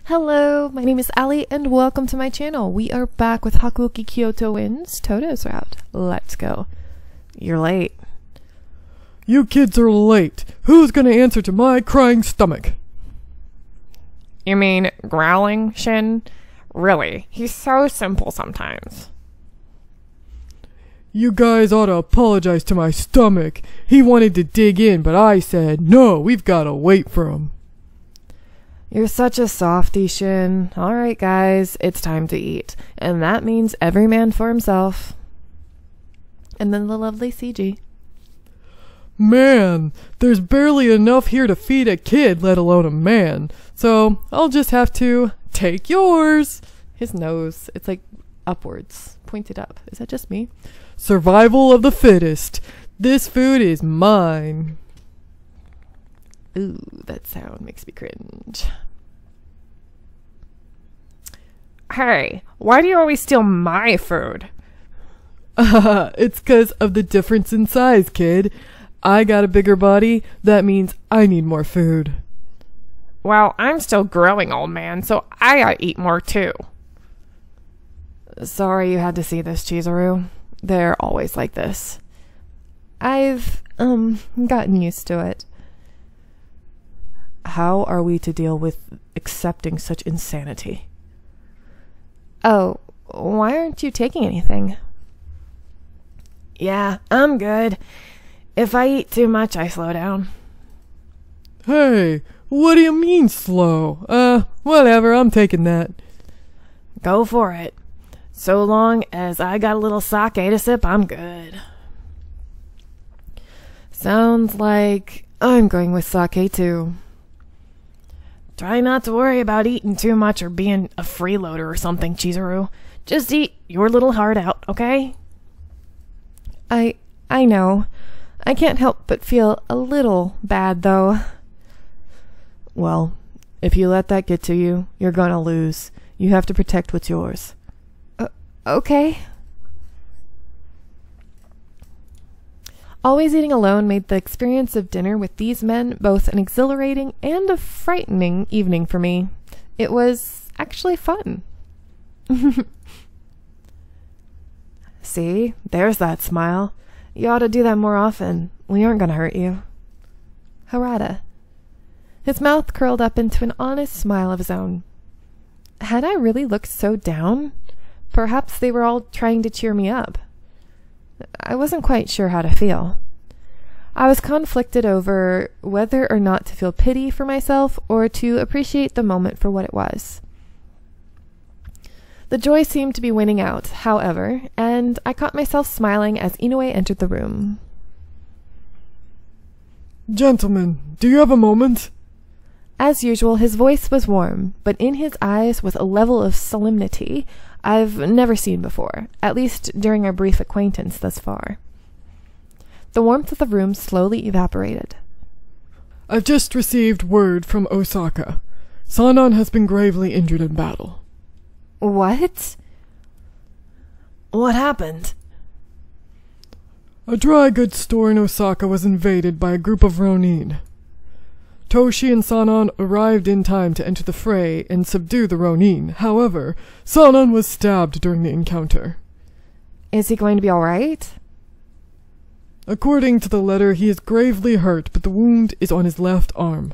Hello, my name is Ali and welcome to my channel. We are back with Hakuoki Kyoto wins Toudou's route. Let's go. You're late. You kids are late. Who's gonna answer to my crying stomach? You mean growling, Shin? Really, he's so simple sometimes. You guys ought to apologize to my stomach. He wanted to dig in, but I said, no, we've gotta wait for him. You're such a softie, Shin. Alright guys, it's time to eat. And that means every man for himself. And then the lovely CG. Man, there's barely enough here to feed a kid, let alone a man. So, I'll just have to take yours. His nose, it's like upwards, pointed up. Is that just me? Survival of the fittest. This food is mine. Ooh, that sound makes me cringe. Hey, why do you always steal my food? It's 'cause of the difference in size, kid. I got a bigger body, that means I need more food. Well, I'm still growing, old man, so I gotta eat more too. Sorry you had to see this, Chizuru. They're always like this. I've, gotten used to it. How are we to deal with accepting such insanity? Oh, why aren't you taking anything? Yeah, I'm good. If I eat too much, I slow down. Hey, what do you mean slow? Whatever, I'm taking that. Go for it. So long as I got a little sake to sip, I'm good. Sounds like I'm going with sake too. Try not to worry about eating too much or being a freeloader or something, Chizuru. Just eat your little heart out, okay? I know. I can't help but feel a little bad, though. Well, if you let that get to you, you're gonna lose. You have to protect what's yours. Okay. Always eating alone made the experience of dinner with these men both an exhilarating and a frightening evening for me. It was actually fun. See, there's that smile. You ought to do that more often. We aren't going to hurt you. Harada. His mouth curled up into an honest smile of his own. Had I really looked so down? Perhaps they were all trying to cheer me up. I wasn't quite sure how to feel. I was conflicted over whether or not to feel pity for myself or to appreciate the moment for what it was. The joy seemed to be winning out, however, and I caught myself smiling as Inoue entered the room. Gentlemen, do you have a moment? As usual, his voice was warm, but in his eyes was a level of solemnity I've never seen before, at least during our brief acquaintance thus far. The warmth of the room slowly evaporated. I've just received word from Osaka. Sanan has been gravely injured in battle. What? What happened? A dry goods store in Osaka was invaded by a group of Ronin. Toshi and Sanan arrived in time to enter the fray and subdue the Ronin. However, Sanan was stabbed during the encounter. Is he going to be all right? According to the letter, he is gravely hurt, but the wound is on his left arm.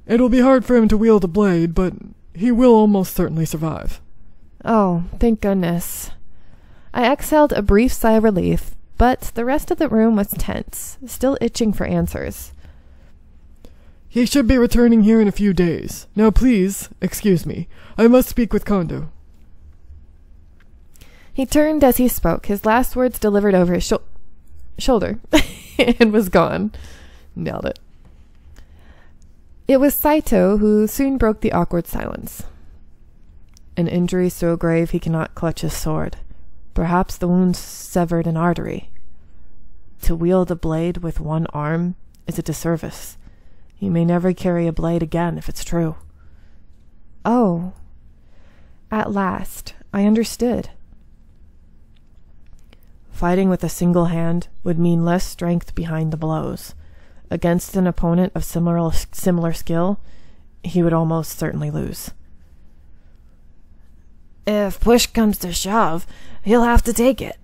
It will be hard for him to wield a blade, but he will almost certainly survive. Oh, thank goodness. I exhaled a brief sigh of relief, but the rest of the room was tense, still itching for answers. He should be returning here in a few days. Now please, excuse me. I must speak with Kondo. He turned as he spoke, his last words delivered over his shoulder, and was gone. Nailed it. It was Saito who soon broke the awkward silence. An injury so grave he cannot clutch his sword. Perhaps the wound severed an artery. To wield a blade with one arm is a disservice. He may never carry a blade again if it's true. Oh. At last, I understood. Fighting with a single hand would mean less strength behind the blows. Against an opponent of similar skill, he would almost certainly lose. If push comes to shove, he'll have to take it.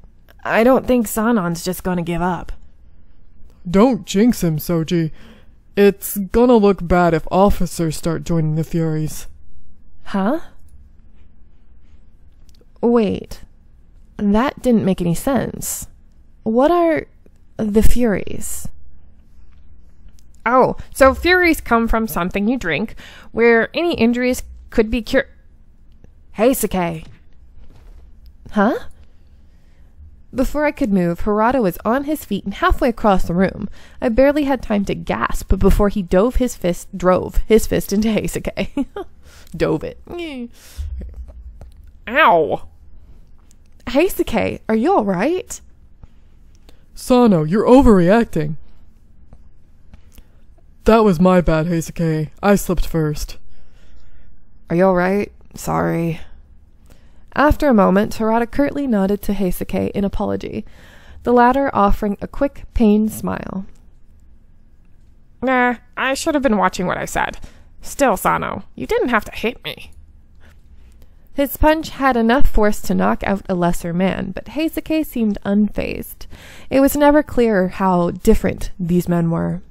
I don't think Sanon's just gonna give up. Don't jinx him, Soji. It's gonna look bad if officers start joining the Furies. Huh? Wait. That didn't make any sense. What are the Furies? Oh, so Furies come from something you drink, where any injuries could be cured. Heisuke! Huh? Before I could move, Harada was on his feet and halfway across the room. I barely had time to gasp before he drove his fist into Heisuke. Dove it. Ow! Heisuke, are you alright? Sano, you're overreacting. That was my bad, Heisuke. I slipped first. Are you alright? Sorry. After a moment, Harada curtly nodded to Heisuke in apology, the latter offering a quick, pained smile. Nah, I should have been watching what I said. Still, Sano, you didn't have to hit me. His punch had enough force to knock out a lesser man, but Heisuke seemed unfazed. It was never clear how different these men were.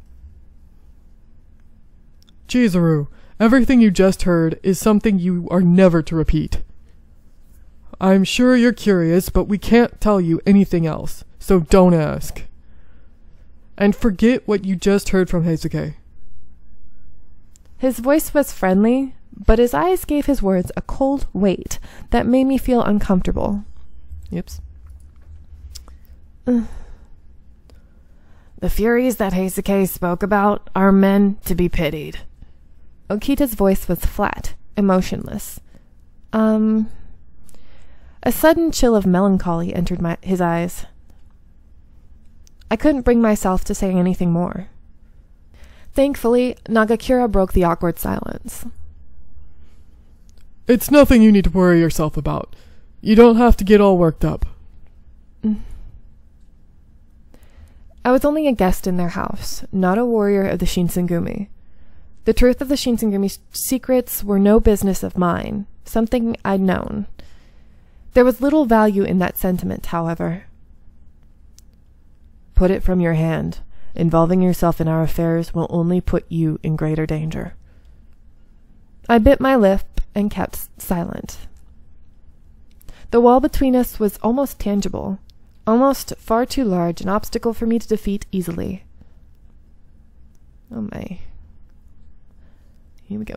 Chizuru, everything you just heard is something you are never to repeat. I'm sure you're curious, but we can't tell you anything else, so don't ask. And forget what you just heard from Heisuke. His voice was friendly, but his eyes gave his words a cold weight that made me feel uncomfortable. Oops. The Furies that Heisuke spoke about are men to be pitied. Okita's voice was flat, emotionless. A sudden chill of melancholy entered his eyes. I couldn't bring myself to say anything more. Thankfully, Nagakura broke the awkward silence. It's nothing you need to worry yourself about. You don't have to get all worked up. I was only a guest in their house, not a warrior of the Shinsengumi. The truth of the Shinsengumi's secrets were no business of mine, something I'd known. There was little value in that sentiment, however. Put it from your hand. Involving yourself in our affairs will only put you in greater danger. I bit my lip and kept silent. The wall between us was almost tangible, almost far too large, an obstacle for me to defeat easily. Oh my. Here we go.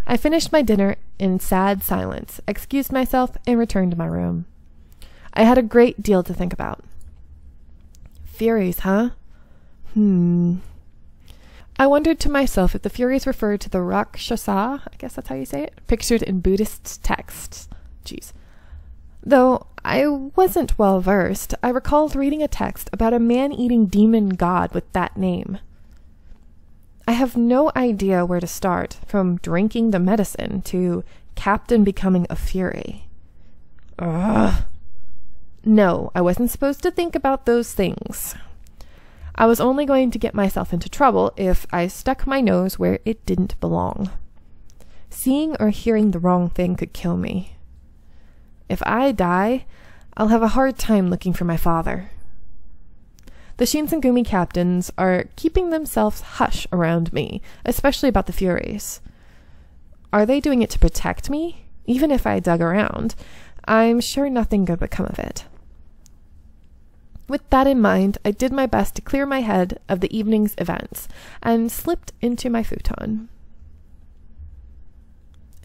I finished my dinner in sad silence, excused myself, and returned to my room. I had a great deal to think about. Furies, huh? I wondered to myself if the Furies referred to the Rakshasa, I guess that's how you say it, pictured in Buddhist texts. Jeez. Though I wasn't well versed, I recalled reading a text about a man-eating demon god with that name. I have no idea where to start, from drinking the medicine to Captain becoming a Fury. Ugh. No, I wasn't supposed to think about those things. I was only going to get myself into trouble if I stuck my nose where it didn't belong. Seeing or hearing the wrong thing could kill me. If I die, I'll have a hard time looking for my father. The Shinsengumi captains are keeping themselves hush around me, especially about the Furies. Are they doing it to protect me? Even if I dug around, I'm sure nothing good would come of it. With that in mind, I did my best to clear my head of the evening's events and slipped into my futon.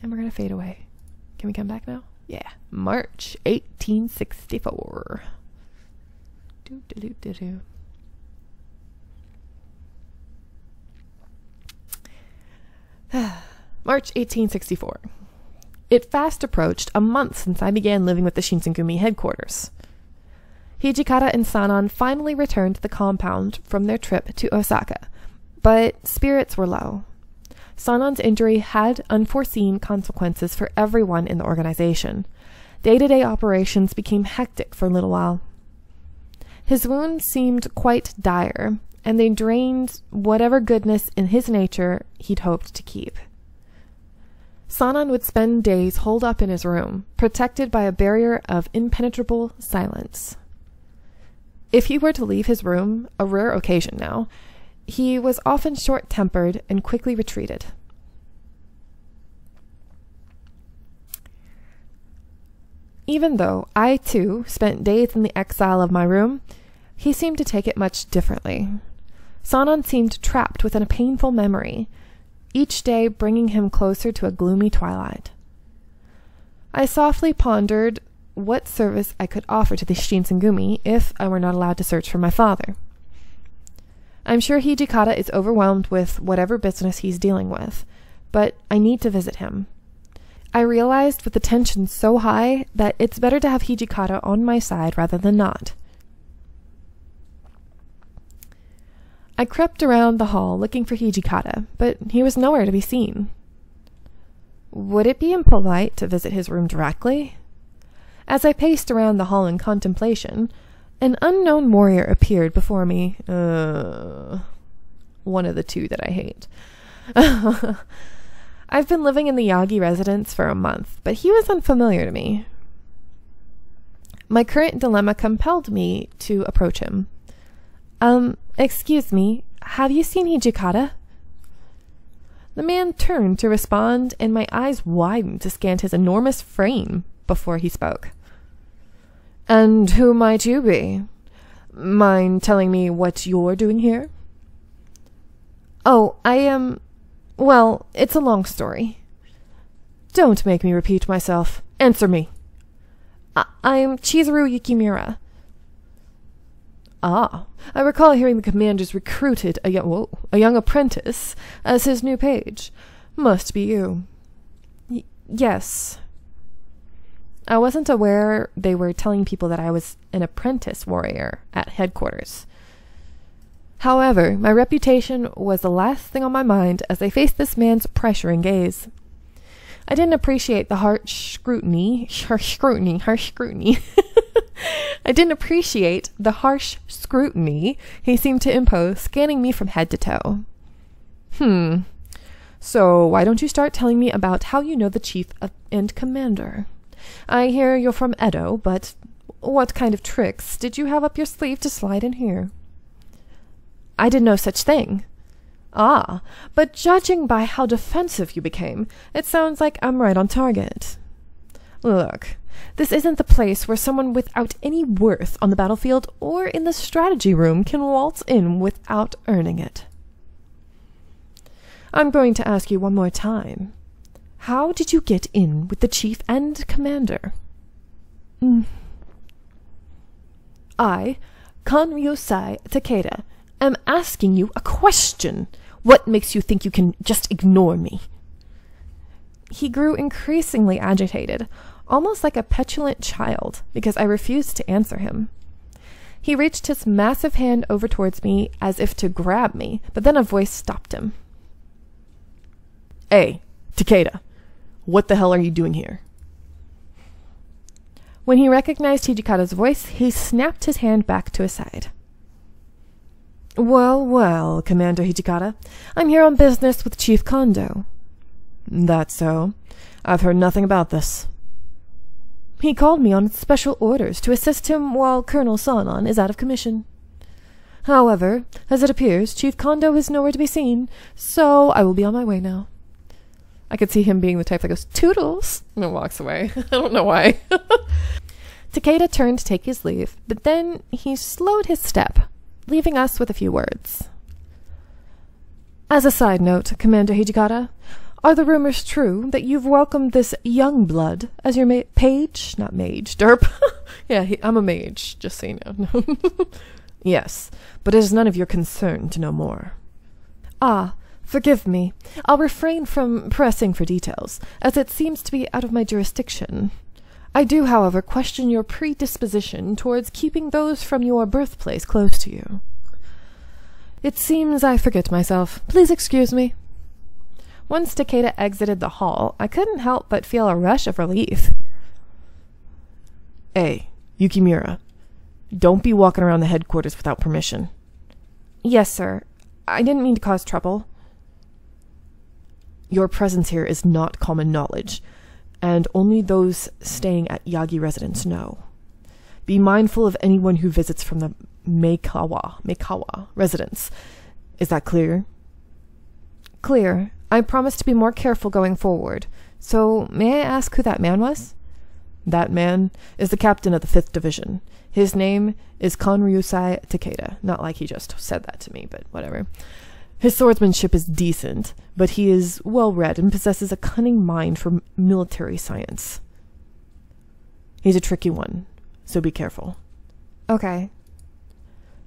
And we're going to fade away. Can we come back now? Yeah. March 1864. Do-do-do-do-do. March 1864. It fast approached a month since I began living with the Shinsengumi headquarters. Hijikata and Sanon finally returned to the compound from their trip to Osaka, but spirits were low. Sanon's injury had unforeseen consequences for everyone in the organization. Day-to-day operations became hectic for a little while. His wound seemed quite dire, and they drained whatever goodness in his nature he'd hoped to keep. Sanan would spend days holed up in his room, protected by a barrier of impenetrable silence. If he were to leave his room, a rare occasion now, he was often short-tempered and quickly retreated. Even though I, too, spent days in the exile of my room, he seemed to take it much differently. Sanan seemed trapped within a painful memory, each day bringing him closer to a gloomy twilight. I softly pondered what service I could offer to the Shinsengumi if I were not allowed to search for my father. I'm sure Hijikata is overwhelmed with whatever business he's dealing with, but I need to visit him. I realized with the tension so high that it's better to have Hijikata on my side rather than not. I crept around the hall looking for Hijikata, but he was nowhere to be seen. Would it be impolite to visit his room directly? As I paced around the hall in contemplation, an unknown warrior appeared before me. One of the two that I hate. I've been living in the Yagi residence for a month, but he was unfamiliar to me. My current dilemma compelled me to approach him. Excuse me, have you seen Hijikata? The man turned to respond, and my eyes widened to scan his enormous frame before he spoke. And who might you be? Mind telling me what you're doing here? Oh, I am... Well, it's a long story. Don't make me repeat myself. Answer me. I'm Chizuru Yukimura. Ah, I recall hearing the commander's recruited a young apprentice as his new page. Must be you. Yes. I wasn't aware they were telling people that I was an apprentice warrior at headquarters. However, my reputation was the last thing on my mind as I faced this man's pressuring gaze. I didn't appreciate the harsh scrutiny. I didn't appreciate the harsh scrutiny he seemed to impose, scanning me from head to toe. So why don't you start telling me about how you know the chief and commander? I hear you're from Edo, but what kind of tricks did you have up your sleeve to slide in here? I did no such thing. Ah, but judging by how defensive you became, it sounds like I'm right on target. Look, this isn't the place where someone without any worth on the battlefield or in the strategy room can waltz in without earning it. I'm going to ask you one more time. How did you get in with the chief and commander? I, Kanryosai Takeda, am asking you a question. What makes you think you can just ignore me? He grew increasingly agitated, almost like a petulant child, because I refused to answer him. He reached his massive hand over towards me as if to grab me, but then a voice stopped him. Hey, Takeda, what the hell are you doing here? When he recognized Hijikata's voice, he snapped his hand back to his side. Well, well, Commander Hijikata, I'm here on business with Chief Kondo. That's so. I've heard nothing about this. He called me on special orders to assist him while Colonel Sanan is out of commission. However, as it appears, Chief Kondo is nowhere to be seen, so I will be on my way now. I could see him being the type that goes, Toodles, and walks away. I don't know why. Takeda turned to take his leave, but then he slowed his step, leaving us with a few words. As a side note, Commander Hijikata, are the rumors true that you've welcomed this young blood as your page? Not mage, derp. Yeah, I'm a mage, just so you know. Yes, but it is none of your concern to know more. Ah, forgive me. I'll refrain from pressing for details, as it seems to be out of my jurisdiction. I do, however, question your predisposition towards keeping those from your birthplace close to you. It seems I forget myself. Please excuse me. Once Takeda exited the hall, I couldn't help but feel a rush of relief. Hey, Yukimura, don't be walking around the headquarters without permission. Yes, sir. I didn't mean to cause trouble. Your presence here is not common knowledge, and only those staying at Yagi residence know. Be mindful of anyone who visits from the Meikawa residence. Is that clear? Clear. I promise to be more careful going forward. So, may I ask who that man was? That man is the captain of the 5th Division. His name is Konryusai Takeda. Not like he just said that to me, but whatever. His swordsmanship is decent, but he is well-read and possesses a cunning mind for military science. He's a tricky one, so be careful. Okay.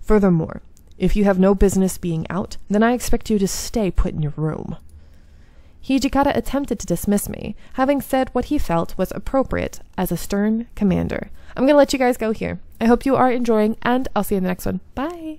Furthermore, if you have no business being out, then I expect you to stay put in your room. Hijikata attempted to dismiss me, having said what he felt was appropriate as a stern commander. I'm going to let you guys go here. I hope you are enjoying, and I'll see you in the next one. Bye!